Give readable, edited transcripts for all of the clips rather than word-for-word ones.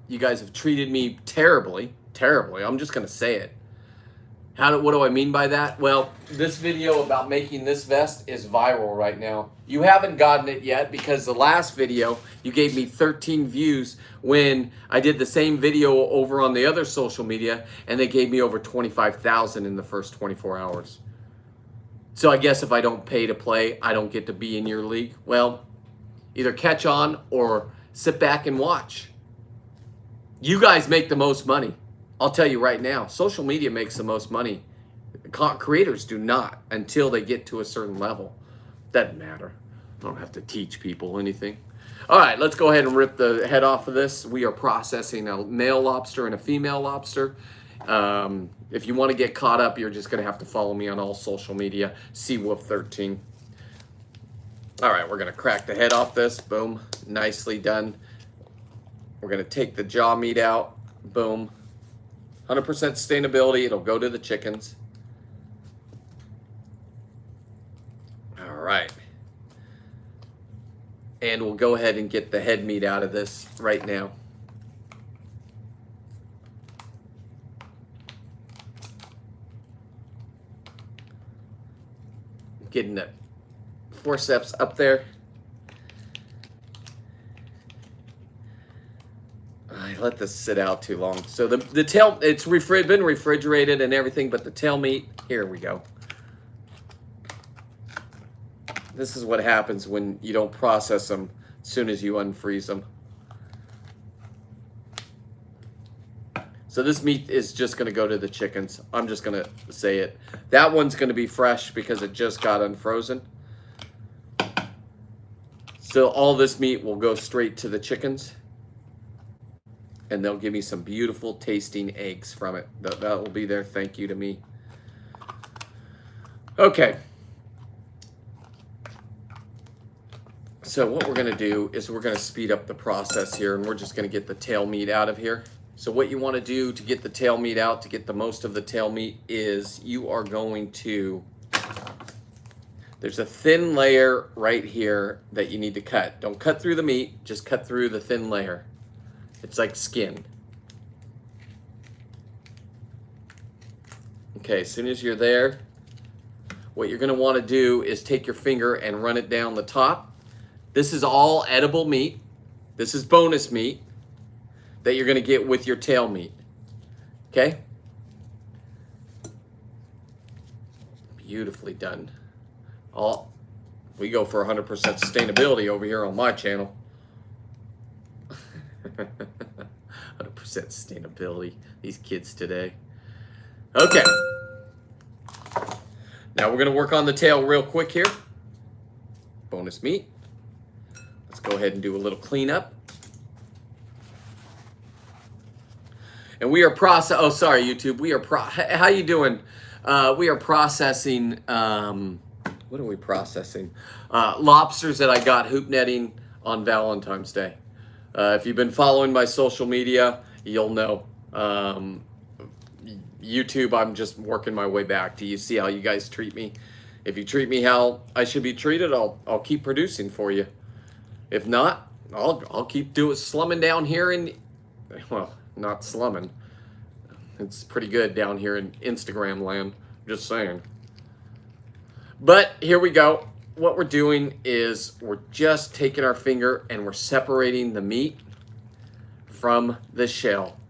You guys have treated me terribly, terribly. I'm just gonna say it. What do I mean by that? Well, this video about making this vest is viral right now. You haven't gotten it yet because the last video you gave me 13 views when I did the same video over on the other social media, and they gave me over 25,000 in the first 24 hours. So I guess if I don't pay to play, I don't get to be in your league. Well, either catch on or sit back and watch. You guys make the most money. I'll tell you right now, social media makes the most money. Creators do not until they get to a certain level. Doesn't matter. I don't have to teach people anything. All right, let's go ahead and rip the head off of this. We are processing a male lobster and a female lobster. If you want to get caught up, you're just going to have to follow me on all social media, CWolf13. All right, we're going to crack the head off this. Boom, nicely done. We're going to take the jaw meat out. Boom. 100% sustainability. It'll go to the chickens. All right. And we'll go ahead and get the head meat out of this right now. Getting the forceps up there. I let this sit out too long. So the tail, it's been refrigerated and everything, but the tail meat, here we go. This is what happens when you don't process them as soon as you unfreeze them. So this meat is just going to go to the chickens. I'm just going to say it. That one's going to be fresh because it just got unfrozen. So all this meat will go straight to the chickens. And they'll give me some beautiful tasting eggs from it. That will be their thank you to me. Okay. So what we're going to do is we're going to speed up the process here, and we're just going to get the tail meat out of here. So what you want to do to get the tail meat out, to get the most of the tail meat, is you are going to, there's a thin layer right here that you need to cut. Don't cut through the meat, just cut through the thin layer. It's like skin. Okay, as soon as you're there, what you're going to want to do is take your finger and run it down the top. This is all edible meat. This is bonus meat that you're going to get with your tail meat. Okay? Beautifully done. We go for 100% sustainability over here on my channel. 100% sustainability. These kids today. Okay. Now we're going to work on the tail real quick here. Bonus meat. Let's go ahead and do a little cleanup. And we are oh, sorry, YouTube. How you doing? We are processing, what are we processing? Lobsters that I got hoop netting on Valentine's Day. If you've been following my social media, you'll know. YouTube, I'm just working my way back. Do you see how you guys treat me? If you treat me how I should be treated, I'll keep producing for you. If not, I'll keep slumming down here in, well, not slumming. It's pretty good down here in Instagram land. Just saying. But here we go. What we're doing is we're just taking our finger and we're separating the meat from the shell.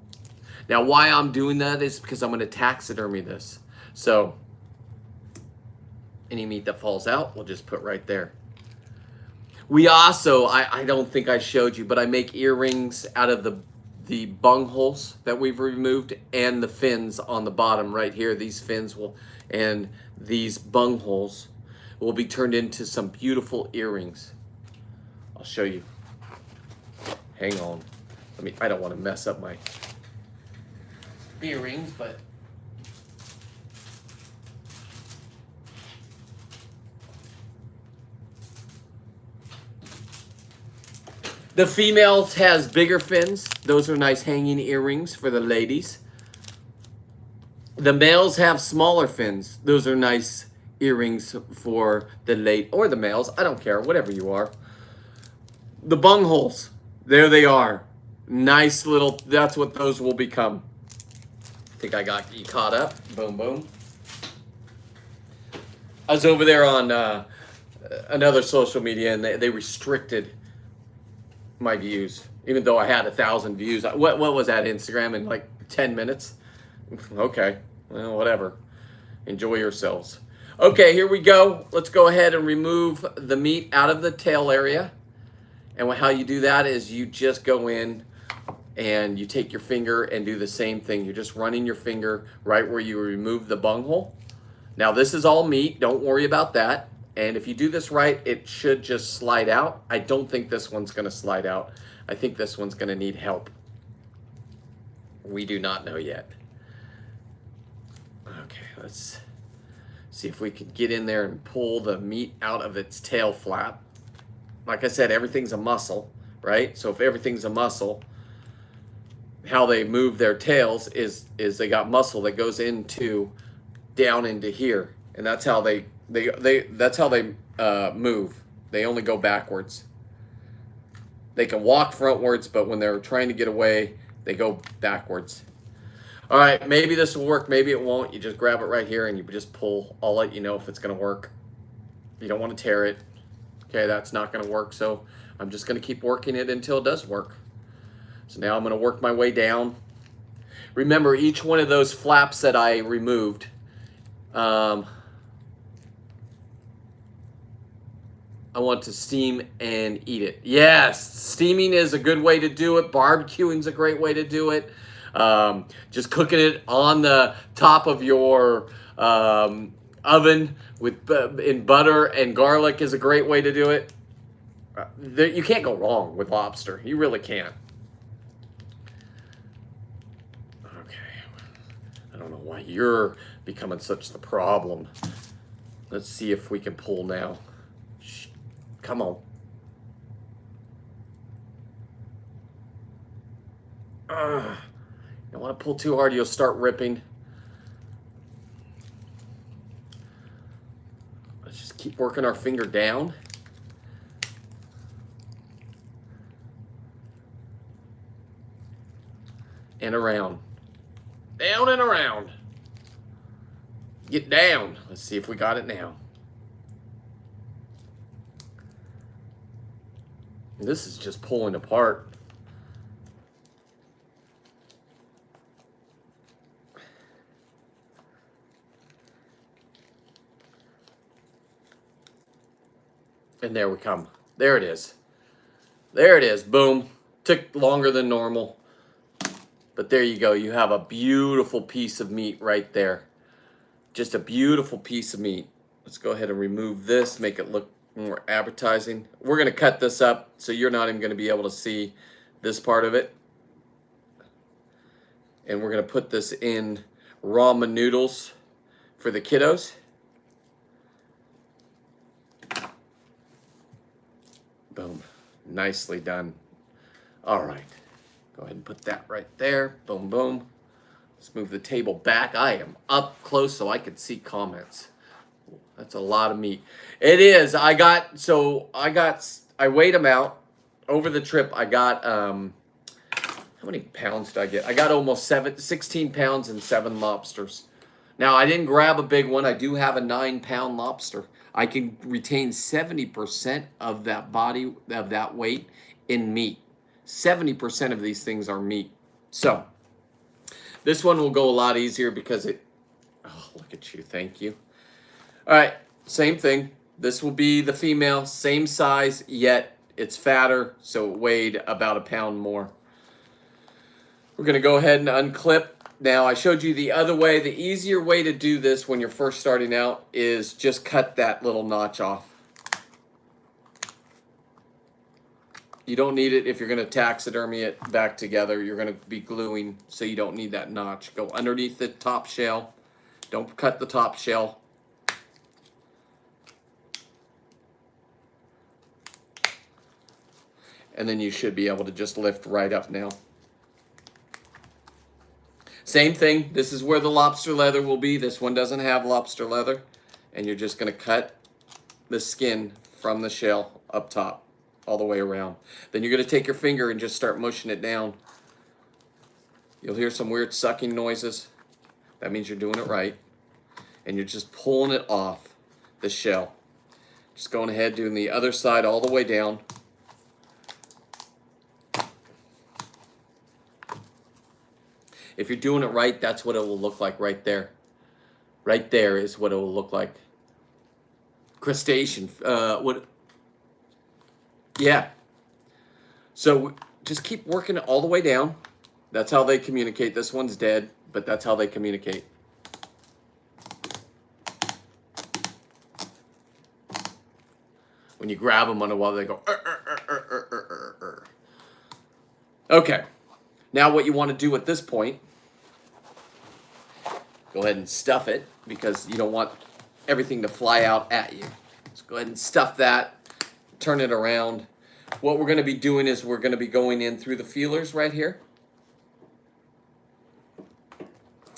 Now, why I'm doing that is because I'm going to taxidermy this. So any meat that falls out, we'll just put right there. We also, I don't think I showed you, but I make earrings out of the bung holes that we've removed and the fins on the bottom right here. These fins and these bung holes will be turned into some beautiful earrings. I'll show you. Hang on. I don't want to mess up my earrings, but the females has bigger fins. Those are nice hanging earrings for the ladies. The males have smaller fins. Those are nice earrings for the or the males. I don't care, whatever you are. The bung holes, there they are. Nice little, that's what those will become. I think I got you caught up. Boom, boom. I was over there on another social media, and they restricted my views, even though I had 1,000 views. What was that, Instagram, in like 10 minutes? Okay, well, whatever. Enjoy yourselves. Okay, here we go. Let's go ahead and remove the meat out of the tail area. And how you do that is you just go in and you take your finger and do the same thing. You're just running your finger right where you remove the bunghole. Now this is all meat, don't worry about that. And if you do this right, it should just slide out. I don't think this one's gonna slide out. I think this one's gonna need help. We do not know yet. Okay, let's see if we can get in there and pull the meat out of its tail flap. Like I said, everything's a muscle, right? So if everything's a muscle, how they move their tails is they got muscle that goes into down into here, and that's how they move. They only go backwards. They can walk frontwards, but when they're trying to get away, they go backwards. All right, maybe this will work, maybe it won't. You just grab it right here and you just pull. I'll let you know if it's gonna work. You don't want to tear it. Okay, that's not gonna work, so I'm just gonna keep working it until it does work. So now I'm gonna work my way down. Remember, each one of those flaps that I removed, I want to steam and eat it. Yes, steaming is a good way to do it. Barbecuing is a great way to do it. Just cooking it on the top of your oven in butter and garlic is a great way to do it. You can't go wrong with lobster. You really can't. Okay. I don't know why you're becoming such the problem. Let's see if we can pull now. Shh. Come on. You don't want to pull too hard, you'll start ripping. Let's just keep working our finger down. And around. Down and around. Get down. Let's see if we got it now. This is just pulling apart. And there we come. There it is. There it is. Boom. Took longer than normal. But there you go. You have a beautiful piece of meat right there. Just a beautiful piece of meat. Let's go ahead and remove this, make it look more appetizing. We're going to cut this up so you're not even going to be able to see this part of it. And we're going to put this in ramen noodles for the kiddos. Boom. Nicely done. All right. Go ahead and put that right there. Boom, boom. Let's move the table back. I am up close so I can see comments. That's a lot of meat. It is. I weighed them out over the trip. I got, how many pounds did I get? I got almost 16 pounds and 7 lobsters. Now, I didn't grab a big one. I do have a 9-pound lobster. I can retain 70% of that body, of that weight in meat. 70% of these things are meat. So, this one will go a lot easier because oh, look at you. Thank you. All right, same thing. This will be the female, same size, yet it's fatter, so it weighed about 1 pound more. We're going to go ahead and unclip. Now, I showed you the other way. The easier way to do this when you're first starting out is just cut that little notch off. You don't need it if you're going to taxidermy it back together. You're going to be gluing, so you don't need that notch. Go underneath the top shell. Don't cut the top shell. And then you should be able to just lift right up now. Same thing. This is where the lobster leather will be. This one doesn't have lobster leather. And you're just going to cut the skin from the shell up top all the way around. Then you're going to take your finger and just start mushing it down You'll hear some weird sucking noises. That means you're doing it right. And you're just pulling it off the shell. Just going ahead, doing the other side all the way down. If you're doing it right, that's what it will look like right there. Right there is what it will look like. Crustacean. Yeah. So just keep working it all the way down. That's how they communicate. This one's dead, but that's how they communicate. When you grab them on a while, they go. Okay. Now what you want to do at this point, go ahead and stuff it because you don't want everything to fly out at you. So go ahead and stuff that, turn it around. What we're going to be doing is we're going to be going in through the feelers right here.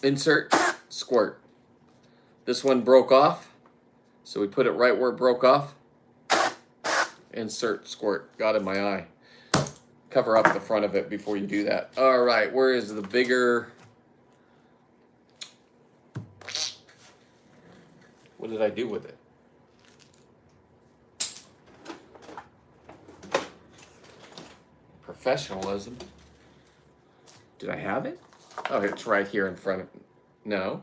Insert, squirt. This one broke off, so we put it right where it broke off. Insert, squirt. Got in my eye. Cover up the front of it before you do that. All right, where is the bigger... What did I do with it? Professionalism. Did I have it? Oh, it's right here in front of me. No.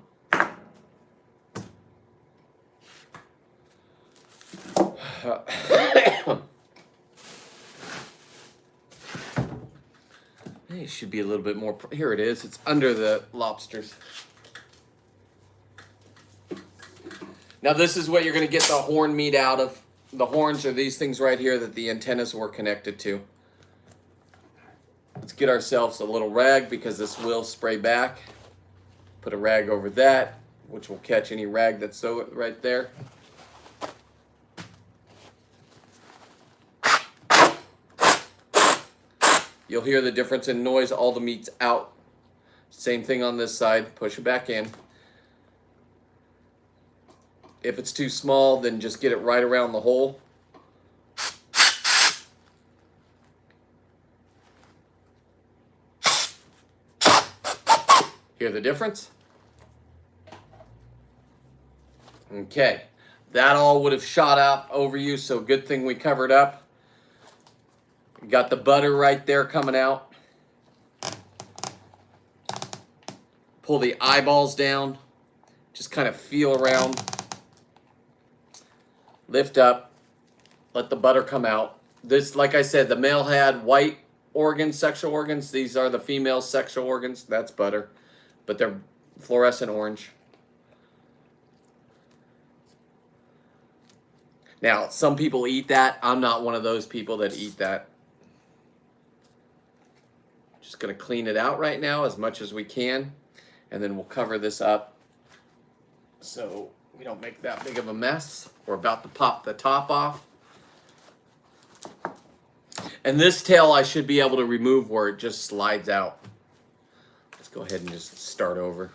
It should be a little bit more. Here it is. It's under the lobsters. Now this is what you're going to get the horn meat out of. The horns are these things right here that the antennas were connected to. Let's get ourselves a little rag because this will spray back. Put a rag over that, which will catch any rag that's right there. You'll hear the difference in noise. All the meat's out. Same thing on this side. Push it back in. If it's too small, then just get it right around the hole. Hear the difference? Okay. That all would have shot out over you, so good thing we covered up. Got the butter right there coming out. Pull the eyeballs down. Just kind of feel around. Lift up. Let the butter come out. This, like I said, the male had white organs, sexual organs. These are the female sexual organs. That's butter. But they're fluorescent orange. Now, some people eat that. I'm not one of those people that eat that. Just going to clean it out right now as much as we can. And then we'll cover this up so we don't make that big of a mess. We're about to pop the top off. And this tail I should be able to remove where it just slides out. Let's go ahead and just start over.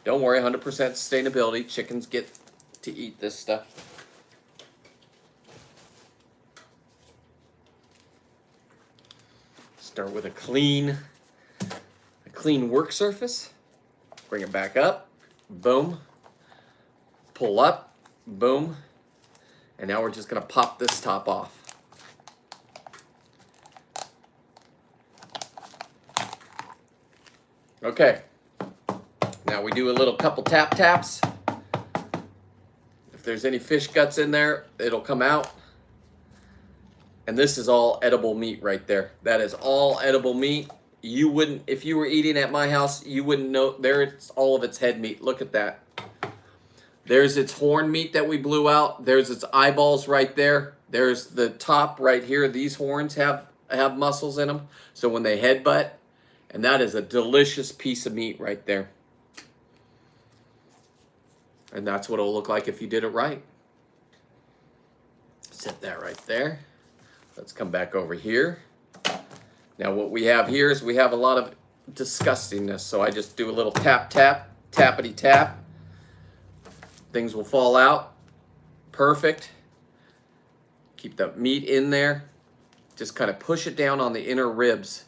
Don't worry, 100% sustainability. Chickens get to eat this stuff. Start with a clean work surface. Bring it back up. Boom. Pull up. Boom. And now we're just going to pop this top off. Okay. Now we do a little couple taps. If there's any fish guts in there, it'll come out. And this is all edible meat right there. That is all edible meat. You wouldn't, if you were eating at my house, you wouldn't know. There's all of its head meat. Look at that. There's its horn meat that we blew out. There's its eyeballs right there. There's the top right here. These horns have muscles in them. So when they headbutt, and that is a delicious piece of meat right there. And that's what it'll look like if you did it right. Set that right there. Let's come back over here. Now what we have here is we have a lot of disgustingness. So I just do a little tap, tappity tap. Things will fall out. Perfect. Keep the meat in there. Just kind of push it down on the inner ribs.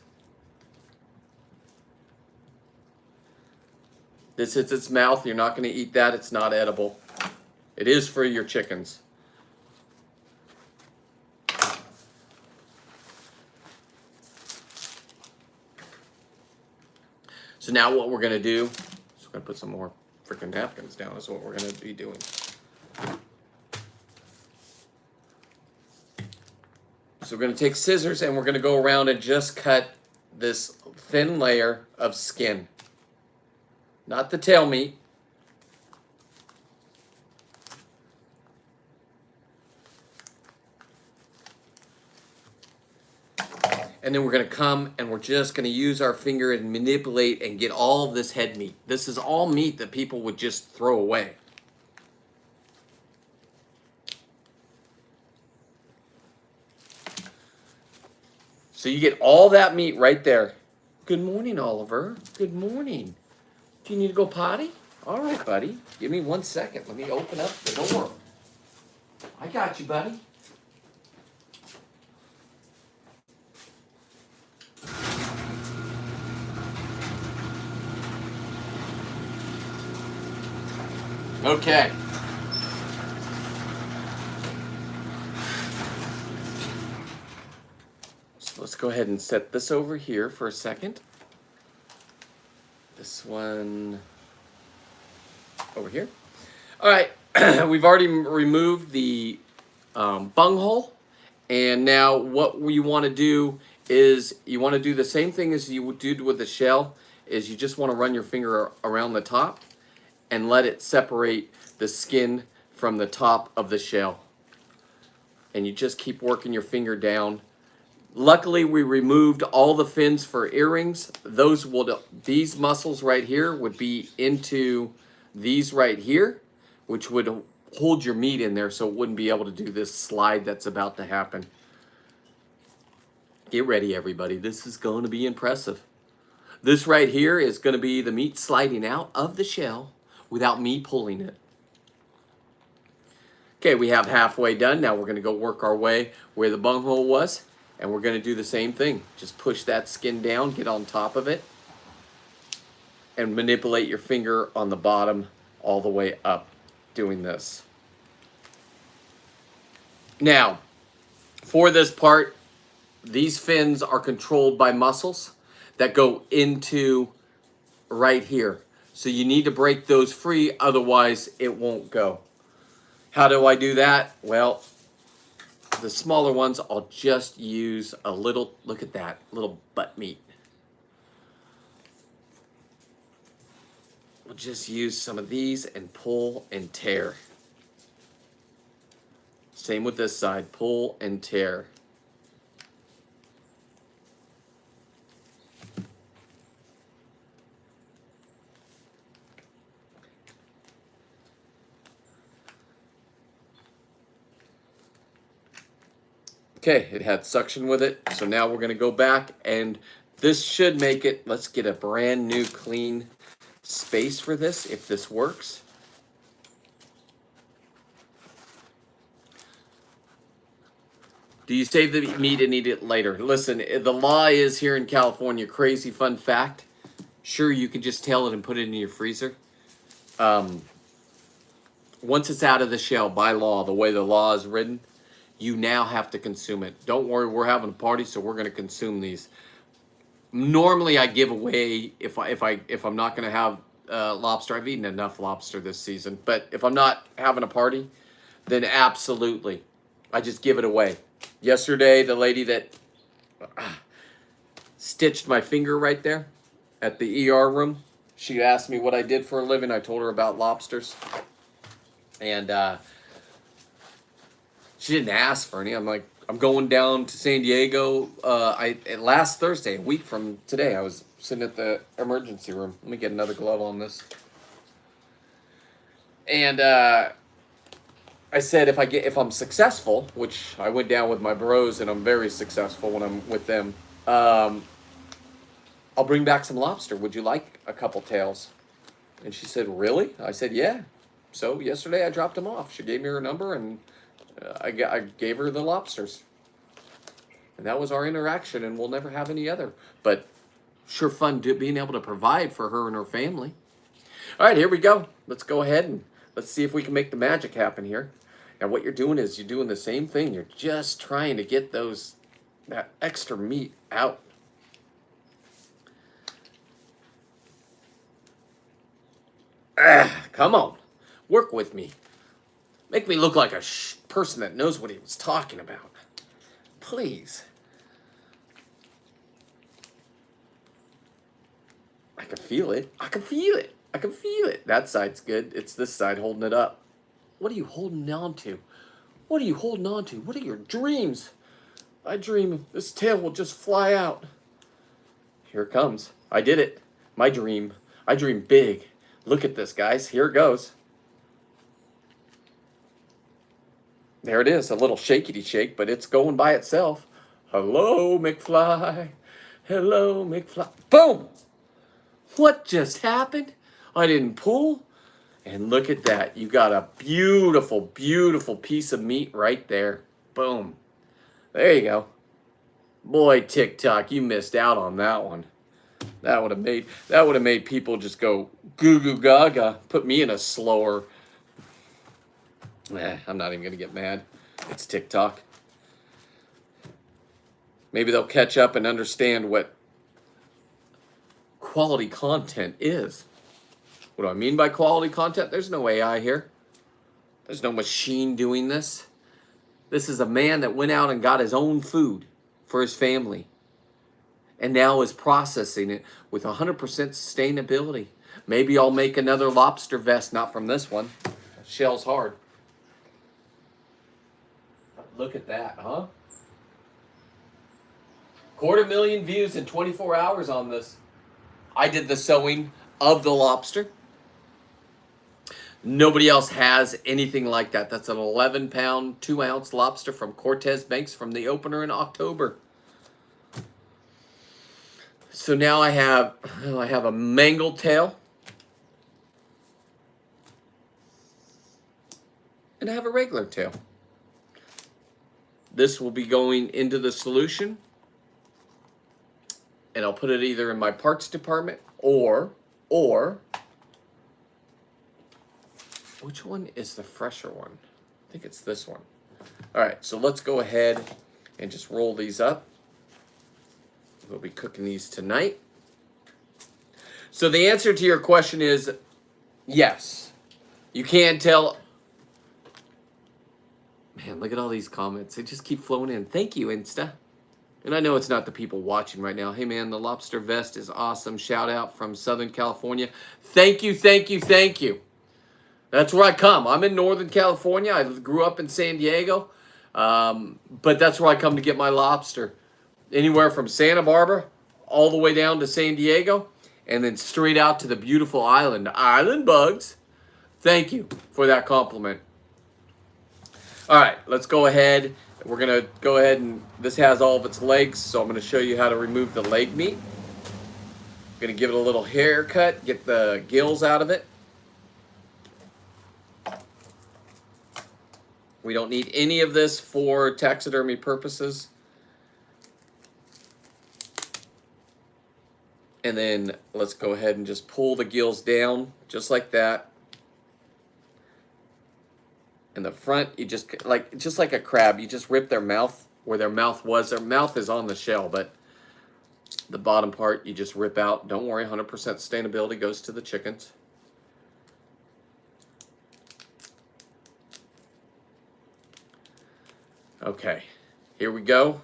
This is its mouth. You're not going to eat that. It's not edible. It is for your chickens. So now what we're going to do, so we're going to put some more freaking napkins down is what we're going to be doing. So we're going to take scissors and we're going to go around and just cut this thin layer of skin. Not the tail meat. And then we're going to come and we're just going to use our finger and manipulate and get all of this head meat. This is all meat that people would just throw away. So you get all that meat right there. Good morning, Oliver. Good morning. Do you need to go potty? All right, buddy. Give me 1 second. Let me open up the door. I got you, buddy. Okay. So let's go ahead and set this over here for a second. This one over here. All right, we've already removed the bunghole, and now what we want to do is you want to do the same thing as you would do with the shell. Is you just want to run your finger around the top and let it separate the skin from the top of the shell. And you just keep working your finger down. Luckily, we removed all the fins for earrings. These muscles right here would be into these right here, which would hold your meat in there so it wouldn't be able to do this slide that's about to happen. Get ready, everybody. This is going to be impressive. This right here is going to be the meat sliding out of the shell without me pulling it. Okay, we have halfway done. Now we're going to go work our way where the bunghole was, and we're going to do the same thing. Just push that skin down, get on top of it, and manipulate your finger on the bottom all the way up doing this. Now, for this part, these fins are controlled by muscles that go into right here. So you need to break those free, otherwise it won't go. How do I do that? Well, the smaller ones, I'll just use a little, look at that, little butt meat. We'll just use some of these and pull and tear. Same with this side, pull and tear. Okay, it had suction with it, so now we're going to go back, and this should make it, let's get a brand new clean space for this, if this works. Do you save the meat and eat it later? Listen, the law is here in California, crazy fun fact. Sure, you can just tail it and put it in your freezer. Once it's out of the shell, by law, the way the law is written, you now have to consume it. Don't worry, we're having a party, so we're going to consume these. Normally, I give away if I'm not going to have lobster. I've eaten enough lobster this season, but if I'm not having a party, then absolutely, I just give it away. Yesterday, the lady that stitched my finger right there at the ER room, she asked me what I did for a living. I told her about lobsters, and she didn't ask for any. I'm like, I'm going down to San Diego. Last Thursday, a week from today, I was sitting at the emergency room. Let me get another glove on this. And I said, if I'm successful, which I went down with my bros, and I'm very successful when I'm with them, I'll bring back some lobster. Would you like a couple tails? And she said, really? I said, yeah. So yesterday I dropped them off. She gave me her number, and I gave her the lobsters. And that was our interaction, and we'll never have any other. But sure fun being able to provide for her and her family. All right, here we go. Let's go ahead and let's see if we can make the magic happen here. And what you're doing is you're doing the same thing. You're just trying to get that extra meat out. Come on. Work with me. Make me look like a person that knows what he was talking about. Please. I can feel it. I can feel it. I can feel it. That side's good. It's this side holding it up. What are you holding on to? What are you holding on to? What are your dreams? I dream this tail will just fly out. Here it comes. I did it. My dream. I dream big. Look at this, guys. Here it goes. There it is. A little shakety shake, but it's going by itself. Hello, McFly. Hello, McFly. Boom! What just happened? I didn't pull. And look at that. You got a beautiful, beautiful piece of meat right there. Boom. There you go. Boy, TikTok, you missed out on that one. That would have made people just go goo goo gaga. Put me in a slower. I'm not even gonna get mad. It's TikTok. Maybe they'll catch up and understand what quality content is. What do I mean by quality content? There's no AI here. There's no machine doing this. This is a man that went out and got his own food for his family and now is processing it with 100% sustainability. Maybe I'll make another lobster vest, not from this one. Shell's hard. Look at that, huh? 250,000 views in 24 hours on this. I did the sewing of the lobster. Nobody else has anything like that. That's an 11-pound, 2-ounce lobster from Cortez Banks from the opener in October. So now I have a mangled tail. And I have a regular tail. This will be going into the solution. And I'll put it either in my parts department or which one is the fresher one? I think it's this one. All right, so let's go ahead and just roll these up. We'll be cooking these tonight. So the answer to your question is yes. You can tell. Man, look at all these comments. They just keep flowing in. Thank you, Insta. And I know it's not the people watching right now. Hey, man, the lobster vest is awesome. Shout out from Southern California. Thank you, thank you, thank you. That's where I come. I'm in Northern California. I grew up in San Diego. But that's where I come to get my lobster. Anywhere from Santa Barbara all the way down to San Diego. And then straight out to the beautiful island. Island bugs. Thank you for that compliment. All right, let's go ahead. We're going to go ahead and this has all of its legs. So I'm going to show you how to remove the leg meat. I'm going to give it a little haircut. Get the gills out of it. We don't need any of this for taxidermy purposes. And then let's go ahead and just pull the gills down just like that. In the front, you just like a crab, you just rip their mouth where their mouth was. Their mouth is on the shell, but the bottom part you just rip out. Don't worry, 100% sustainability goes to the chickens. Okay, here we go.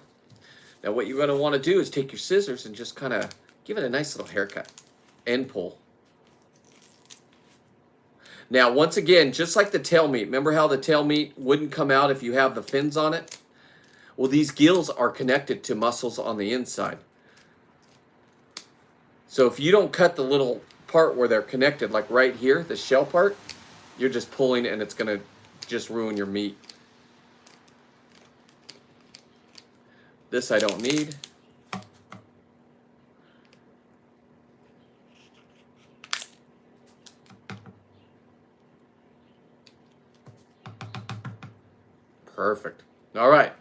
Now what you're going to want to do is take your scissors and just kind of give it a nice little haircut and pull. Now, once again, just like the tail meat, remember how the tail meat wouldn't come out if you have the fins on it? Well, these gills are connected to muscles on the inside. So if you don't cut the little part where they're connected, like right here, the shell part, you're just pulling and it's going to just ruin your meat. This I don't need. Perfect. All right.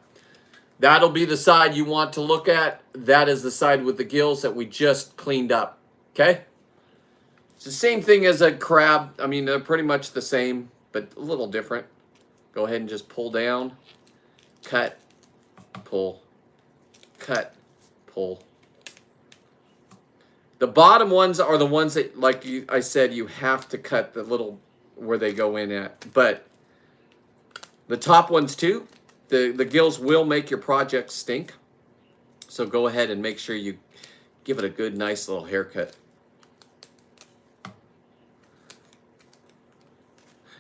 That'll be the side you want to look at. That is the side with the gills that we just cleaned up. Okay? It's the same thing as a crab. I mean, they're pretty much the same, but a little different. Go ahead and just pull down, cut, pull, cut, pull. The bottom ones are the ones that, like I said, you have to cut the little where they go in at. But the top ones too, the gills will make your project stink. So go ahead and make sure you give it a good, nice little haircut.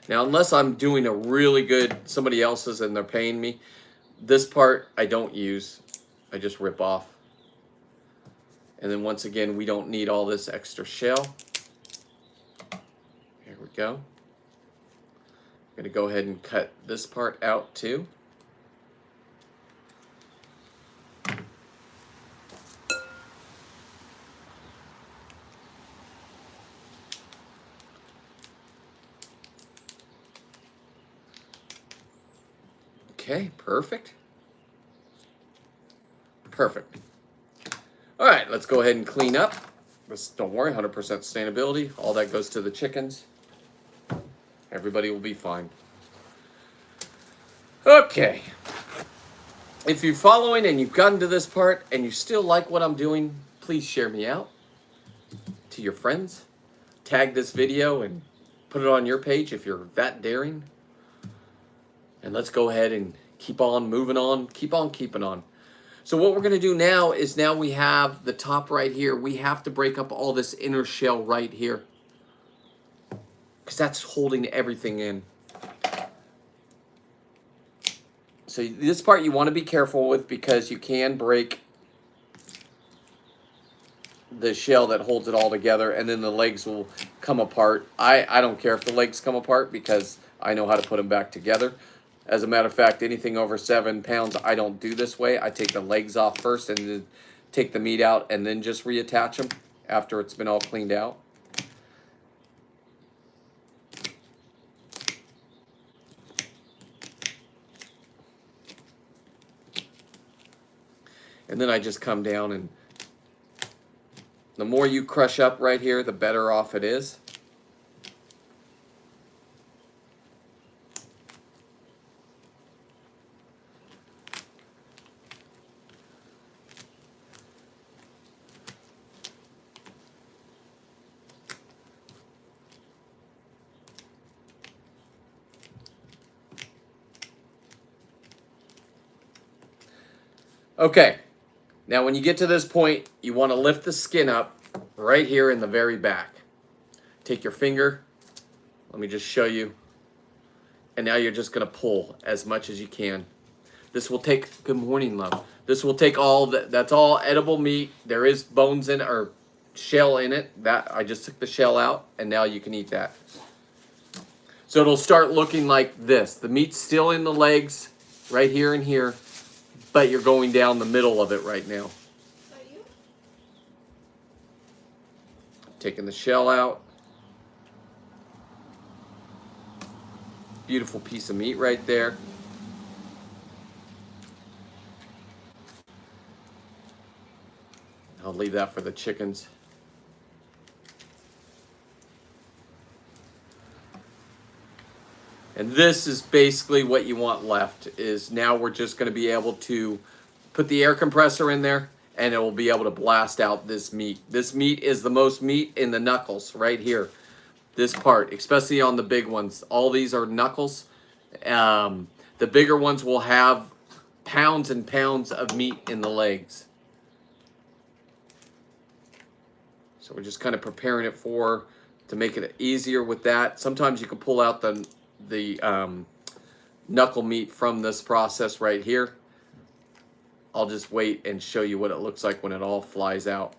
Now, unless I'm doing a really good, somebody else's and they're paying me, this part I don't use. I just rip off. And then once again, we don't need all this extra shell. Here we go. I'm going to go ahead and cut this part out too. Okay, perfect. Perfect. All right, let's go ahead and clean up. Just don't worry, 100% sustainability. All that goes to the chickens. Everybody will be fine. Okay. If you're following and you've gotten to this part and you still like what I'm doing, please share me out to your friends. Tag this video and put it on your page if you're that daring. And let's go ahead and keep on moving on. Keep on keeping on. So what we're going to do now is now we have the top right here. We have to break up all this inner shell right here, because that's holding everything in. So this part you want to be careful with, because you can break the shell that holds it all together, and then the legs will come apart. I don't care if the legs come apart, because I know how to put them back together. As a matter of fact, anything over 7 pounds, I don't do this way. I take the legs off first and then take the meat out and then just reattach them after it's been all cleaned out. And then I just come down, and the more you crush up right here, the better off it is. Okay, now when you get to this point, you want to lift the skin up right here in the very back. Take your finger, let me just show you, and now you're just going to pull as much as you can. This will take, good morning, love. This will take all, that's all edible meat. There is bones in it, or shell in it. That I just took the shell out, and now you can eat that. So it'll start looking like this. The meat's still in the legs, right here and here, but you're going down the middle of it right now. Taking the shell out. Beautiful piece of meat right there. I'll leave that for the chickens. And this is basically what you want left, is now we're just going to be able to put the air compressor in there, and it will be able to blast out this meat. This meat is the most meat in the knuckles right here. This part, especially on the big ones. All these are knuckles. The bigger ones will have pounds and pounds of meat in the legs. So we're just kind of preparing it to make it easier with that. Sometimes you can pull out the knuckle meat from this process right here. I'll just wait and show you what it looks like when it all flies out.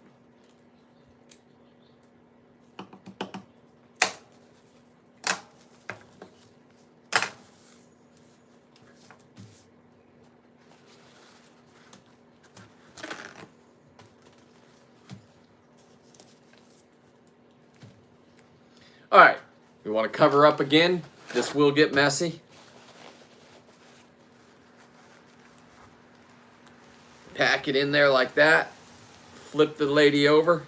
All right, we want to cover up again. This will get messy. Pack it in there like that. Flip the lady over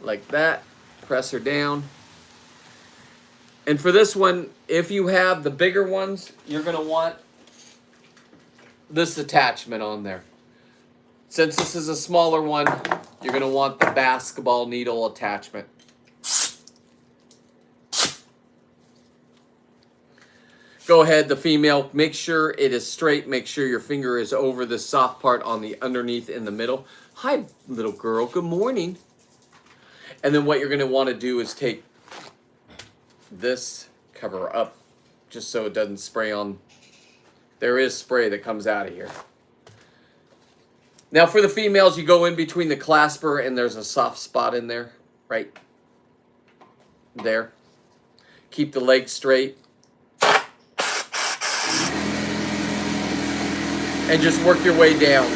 like that. Press her down. And for this one, if you have the bigger ones, you're going to want this attachment on there. Since this is a smaller one, you're going to want the basketball needle attachment. Go ahead, the female, make sure it is straight. Make sure your finger is over the soft part on the underneath in the middle. Hi, little girl. Good morning. And then what you're going to want to do is take this, cover up, just so it doesn't spray on. There is spray that comes out of here. Now for the females, you go in between the clasper and there's a soft spot in there, right there. Keep the legs straight. And just work your way down.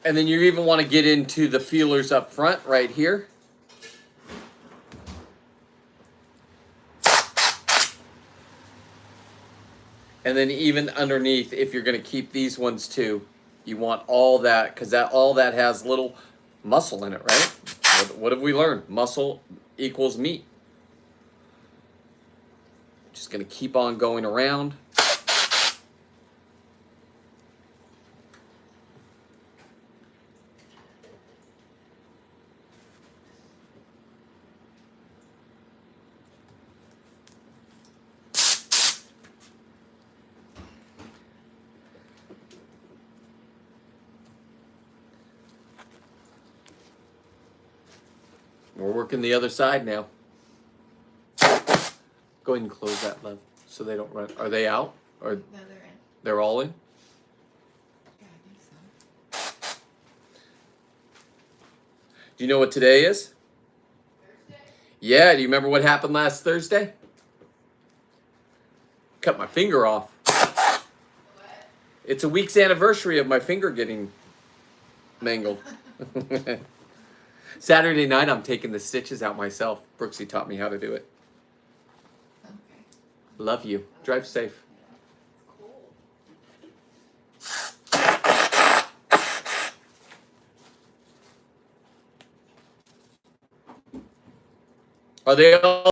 And then you even want to get into the feelers up front right here. And then even underneath, if you're going to keep these ones too, you want all that, because all that has little muscle in it, right? What have we learned? Muscle equals meat. Just going to keep on going around. We're working the other side now. Go ahead and close that, love, so they don't run. Are they out? Or No, they're in. They're all in? Yeah, I think so. Do you know what today is? Thursday? Yeah, do you remember what happened last Thursday? Cut my finger off. What? It's a week's anniversary of my finger getting mangled. Saturday night, I'm taking the stitches out myself. Brooksy taught me how to do it. Okay. Love you. Drive safe. Cool. Are they all